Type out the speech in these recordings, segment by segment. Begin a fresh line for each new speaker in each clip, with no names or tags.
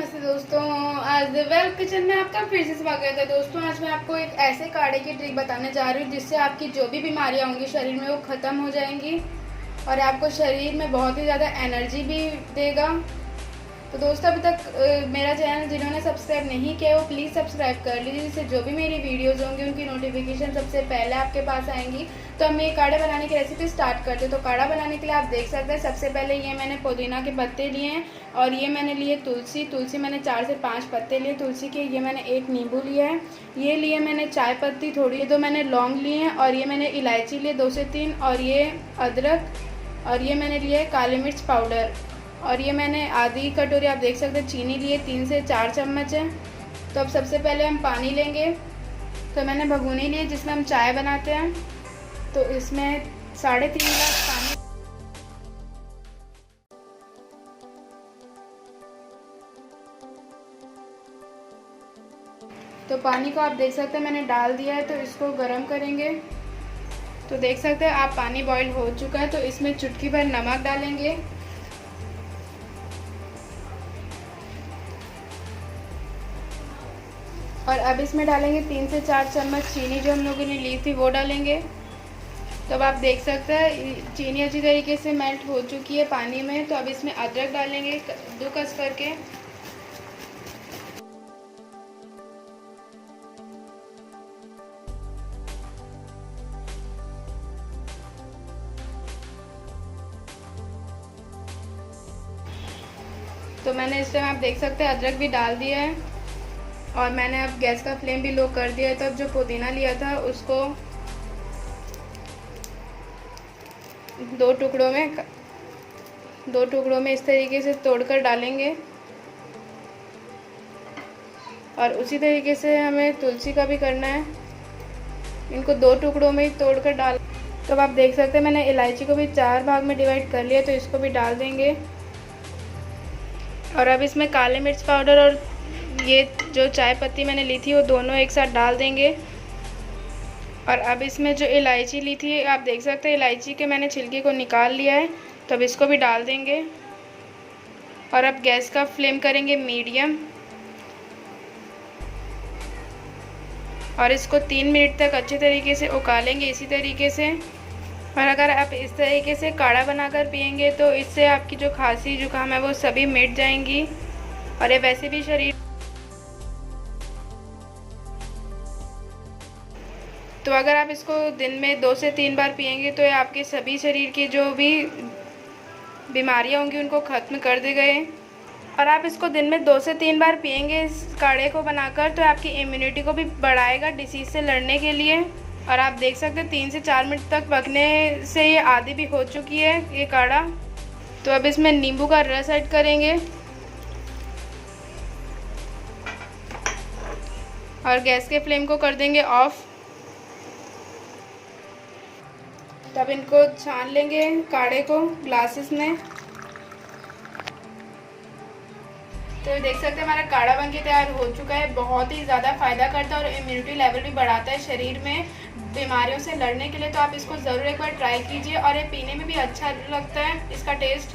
नमस्ते दोस्तों। आज वेल्थ किचन में आपका फिर से स्वागत है। दोस्तों आज मैं आपको एक ऐसे काढ़े की ट्रिक बताने जा रही हूँ जिससे आपकी जो भी बीमारियाँ होंगी शरीर में वो ख़त्म हो जाएंगी और आपको शरीर में बहुत ही ज़्यादा एनर्जी भी देगा। तो दोस्तों अभी तक मेरा चैनल जिन्होंने सब्सक्राइब नहीं किया वो प्लीज़ सब्सक्राइब कर लीजिए, जिससे जो भी मेरी वीडियोज़ होंगी उनकी नोटिफिकेशन सबसे पहले आपके पास आएंगी। तो हम ये काढ़ा बनाने की रेसिपी स्टार्ट करते हैं। तो काढ़ा बनाने के लिए आप देख सकते हैं सबसे पहले ये मैंने पुदीना के पत्ते लिए हैं और ये मैंने लिए तुलसी मैंने 4 से 5 पत्ते लिए तुलसी के। ये मैंने एक नींबू लिया है, ये लिए मैंने चाय पत्ती थोड़ी, 2 मैंने लौंग लिए हैं और ये मैंने इलायची लिए 2 से 3 और ये अदरक और ये मैंने लिए काली मिर्च पाउडर और ये मैंने आधी कटोरी आप देख सकते हैं चीनी लिए 3 से 4 चम्मच है। तो अब सबसे पहले हम पानी लेंगे। तो मैंने भगोनी ली जिसमें हम चाय बनाते हैं, तो इसमें 3.5 गिलास पानी। तो पानी को आप देख सकते हैं मैंने डाल दिया है, तो इसको गर्म करेंगे। तो देख सकते हैं आप पानी बॉईल हो चुका है, तो इसमें चुटकी भर नमक डालेंगे और अब इसमें डालेंगे 3 से 4 चम्मच चीनी जो हम लोगों ने ली थी वो डालेंगे। तो अब आप देख सकते हैं चीनी अच्छी तरीके से मेल्ट हो चुकी है पानी में। तो अब इसमें अदरक डालेंगे कद्दूकस करके। तो मैंने इस टाइम आप देख सकते हैं अदरक भी डाल दिया है और मैंने अब गैस का फ्लेम भी लो कर दिया है। तो अब जो पुदीना लिया था उसको 2 टुकड़ों में इस तरीके से तोड़कर डालेंगे और उसी तरीके से हमें तुलसी का भी करना है, इनको 2 टुकड़ों में ही तोड़कर डाल। तो अब आप देख सकते हैं मैंने इलायची को भी 4 भाग में डिवाइड कर लिया, तो इसको भी डाल देंगे और अब इसमें काली मिर्च पाउडर और ये जो चाय पत्ती मैंने ली थी वो दोनों एक साथ डाल देंगे। और अब इसमें जो इलायची ली थी आप देख सकते हैं इलायची के मैंने छिलके को निकाल लिया है, तो अब इसको भी डाल देंगे और अब गैस का फ्लेम करेंगे मीडियम और इसको 3 मिनट तक अच्छे तरीके से उकालेंगे इसी तरीके से। और अगर आप इस तरीके से काढ़ा बनाकर पिएंगे तो इससे आपकी जो खांसी जुकाम है वो सभी मिट जाएंगी और ये वैसे भी शरीर। तो अगर आप इसको दिन में 2 से 3 बार पिएंगे तो ये आपके सभी शरीर की जो भी बीमारियां होंगी उनको ख़त्म कर दे गए। और आप इसको दिन में 2 से 3 बार पिएंगे इस काढ़े को बनाकर, तो आपकी इम्यूनिटी को भी बढ़ाएगा डिसीज़ से लड़ने के लिए। और आप देख सकते हैं 3 से 4 मिनट तक पकने से ये आधी भी हो चुकी है ये काढ़ा। तो अब इसमें नींबू का रस ऐड करेंगे और गैस के फ्लेम को कर देंगे ऑफ। तब इनको छान लेंगे काढ़े को ग्लासेस में। तो देख सकते हैं हमारा काढ़ा बनके तैयार हो चुका है। बहुत ही ज़्यादा फ़ायदा करता है और इम्यूनिटी लेवल भी बढ़ाता है शरीर में बीमारियों से लड़ने के लिए। तो आप इसको ज़रूर एक बार ट्राई कीजिए और ये पीने में भी अच्छा लगता है इसका टेस्ट।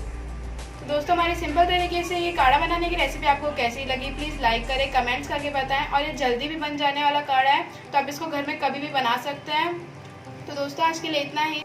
तो दोस्तों हमारी सिंपल तरीके से ये काढ़ा बनाने की रेसिपी आपको कैसी लगी प्लीज़ लाइक करें, कमेंट्स करके बताएं। और ये जल्दी भी बन जाने वाला काढ़ा है, तो आप इसको घर में कभी भी बना सकते हैं। तो दोस्तों आज के लिए इतना ही।